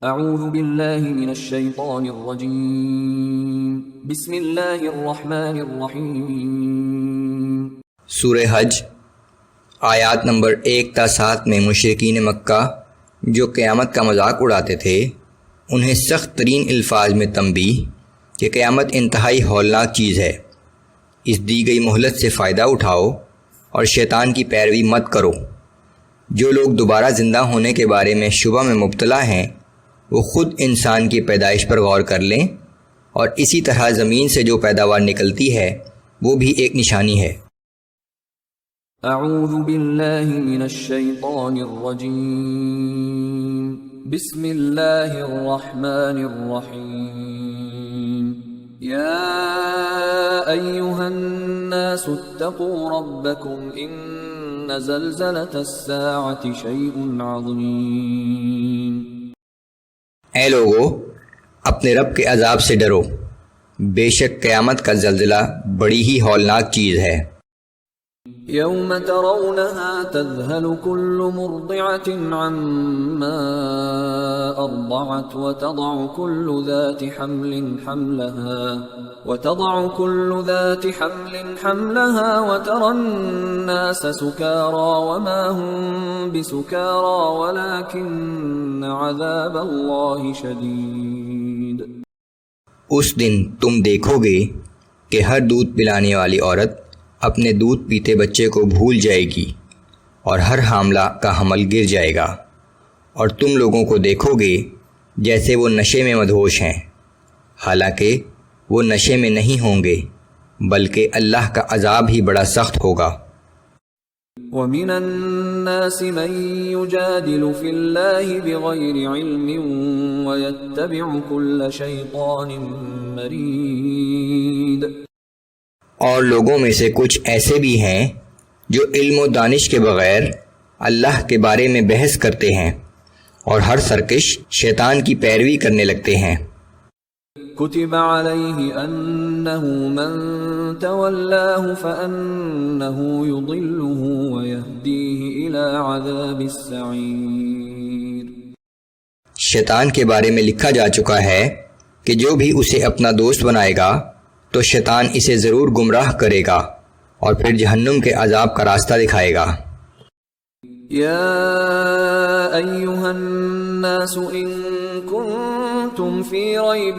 اعوذ باللہ من الشیطان الرجیم بسم اللہ الرحمن الرحیم۔ سورہ حج آیات نمبر 1 تا 7 میں مشرکین مکہ جو قیامت کا مذاق اڑاتے تھے انہیں سخت ترین الفاظ میں تنبیہ کہ قیامت انتہائی ہولناک چیز ہے، اس دی گئی مہلت سے فائدہ اٹھاؤ اور شیطان کی پیروی مت کرو۔ جو لوگ دوبارہ زندہ ہونے کے بارے میں شبہ میں مبتلا ہیں وہ خود انسان کی پیدائش پر غور کر لیں، اور اسی طرح زمین سے جو پیداوار نکلتی ہے وہ بھی ایک نشانی ہے۔ اعوذ باللہ من الشیطان الرجیم بسم اللہ الرحمن الرحیم۔ یا ایہا الناس اتقوا ربکم ان زلزلۃ الساعۃ شیء عظیم۔ اے لوگو، اپنے رب کے عذاب سے ڈرو، بے شک قیامت کا زلزلہ بڑی ہی ہولناک چیز ہے۔ یوم ترونها تذہل کل مرضعۃ عما ارضعت وتضع كل ذات حمل حملها وترى الناس سکارى وما هم بسکارى ولكن عذاب اللہ شدید۔ اس دن تم دیکھو گے کہ ہر دودھ پلانے والی عورت اپنے دودھ پیتے بچے کو بھول جائے گی اور ہر حاملہ کا حمل گر جائے گا، اور تم لوگوں کو دیکھو گے جیسے وہ نشے میں مدہوش ہیں، حالانکہ وہ نشے میں نہیں ہوں گے بلکہ اللہ کا عذاب ہی بڑا سخت ہوگا۔ وَمِنَ النَّاسِ مَن يُجَادِلُ فِي اللَّهِ بِغَيْرِ عِلْمٍ وَيَتَّبِعُ كُلَّ شَيْطَانٍ مَرِيدٍ۔ اور لوگوں میں سے کچھ ایسے بھی ہیں جو علم و دانش کے بغیر اللہ کے بارے میں بحث کرتے ہیں اور ہر سرکش شیطان کی پیروی کرنے لگتے ہیں۔ کتب علیہ انہ من تولاہ فانہ یضلہ ویہدیہ الی عذاب السعیر۔ شیطان کے بارے میں لکھا جا چکا ہے کہ جو بھی اسے اپنا دوست بنائے گا تو شیطان اسے ضرور گمراہ کرے گا اور پھر جہنم کے عذاب کا راستہ دکھائے گا۔ یا ایہا الناس ان کنتم فی ریب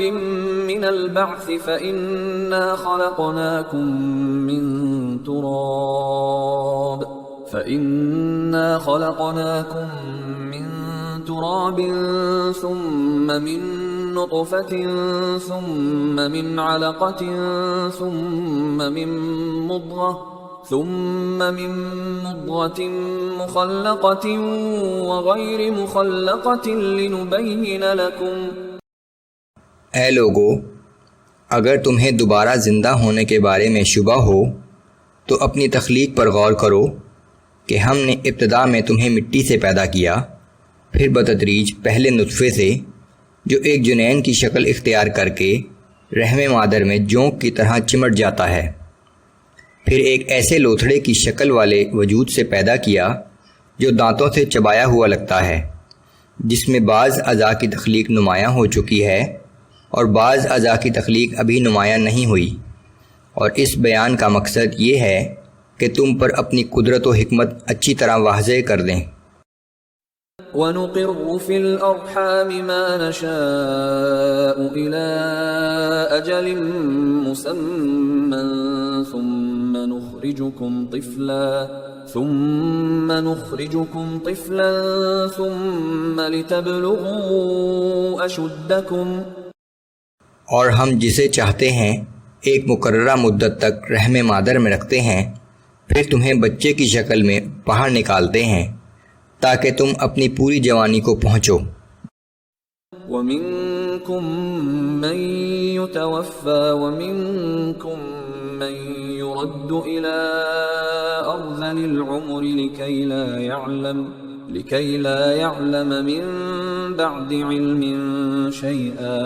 من البعث فإنا خلقناکم من تراب ثم من نطفة ثم من علقة ثم من مضغة مخلقة وغير مخلقة لنبين لكم۔ اے لوگو، اگر تمہیں دوبارہ زندہ ہونے کے بارے میں شبہ ہو تو اپنی تخلیق پر غور کرو کہ ہم نے ابتدا میں تمہیں مٹی سے پیدا کیا، پھر بتدریج پہلے نطفے سے جو ایک جنین کی شکل اختیار کر کے رحم مادر میں جونک کی طرح چمٹ جاتا ہے، پھر ایک ایسے لوتھڑے کی شکل والے وجود سے پیدا کیا جو دانتوں سے چبایا ہوا لگتا ہے، جس میں بعض اعضاء کی تخلیق نمایاں ہو چکی ہے اور بعض اعضاء کی تخلیق ابھی نمایاں نہیں ہوئی، اور اس بیان کا مقصد یہ ہے کہ تم پر اپنی قدرت و حکمت اچھی طرح واضح کر دیں۔ وَنُقِرُّ فِي الْأَرْحَامِ مَا نَشَاءُ إِلَىٰ أَجَلٍ مُّسَمًّى ثُمَّ نُخْرِجُكُمْ طِفْلًا ثُمَّ لِتَبْلُغُوا أَشُدَّكُمْ۔ اور ہم جسے چاہتے ہیں ایک مقررہ مدت تک رحم مادر میں رکھتے ہیں، پھر تمہیں بچے کی شکل میں باہر نکالتے ہیں تاکہ تم اپنی پوری جوانی کو پہنچو۔ وَمِنكُم مَّن يُتَوَفَّى وَمِنكُم مَّن يُرَدُّ إِلَىٰ أَرْذَلِ الْعُمُرِ لِكَيْ لَا يَعْلَمَ مِن بَعْدِ عِلْمٍ شَيْئًا۔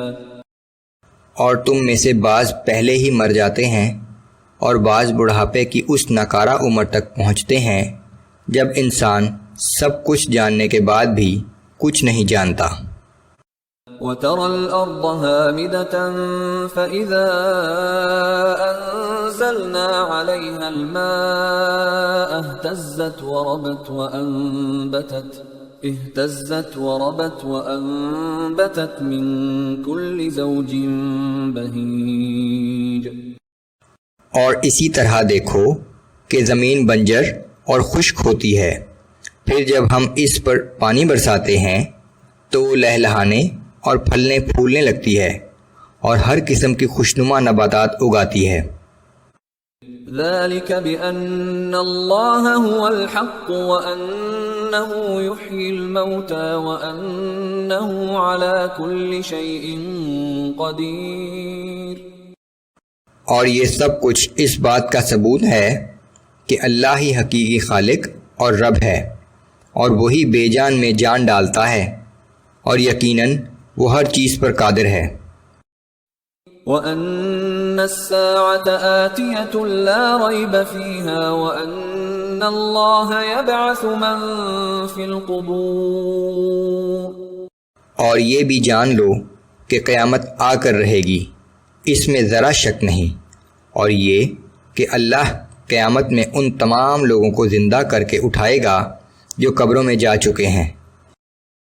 اور تم میں سے بعض پہلے ہی مر جاتے ہیں اور بعض بڑھاپے کی اس ناکارہ عمر تک پہنچتے ہیں جب انسان سب کچھ جاننے کے بعد بھی کچھ نہیں جانتا۔ وترى الأرض هامدة فإذا أنزلنا عليها الماء اهتزت وربت وأنبتت من كل زوج بهيج. اور اسی طرح دیکھو کہ زمین بنجر اور خشک ہوتی ہے، پھر جب ہم اس پر پانی برساتے ہیں تو وہ لہلہانے اور پھلنے پھولنے لگتی ہے اور ہر قسم کی خوشنما نباتات اگاتی ہے۔ ذلك بأن الله هو الحق وأنه يحيي الموتى وأنه على كل شيء قدير۔ اور یہ سب کچھ اس بات کا ثبوت ہے کہ اللہ ہی حقیقی خالق اور رب ہے، اور وہی بے جان میں جان ڈالتا ہے، اور یقیناً وہ ہر چیز پر قادر ہے۔ وَأَنَّ السَّاعَةَ آتِيَةٌ لَا رَيْبَ فِيهَا وَأَنَّ اللَّهَ يَبْعَثُ مَن فِي الْقُبُورِ۔ اور یہ بھی جان لو کہ قیامت آ کر رہے گی، اس میں ذرا شک نہیں، اور یہ کہ اللہ قیامت میں ان تمام لوگوں کو زندہ کر کے اٹھائے گا جو قبروں میں جا چکے ہیں۔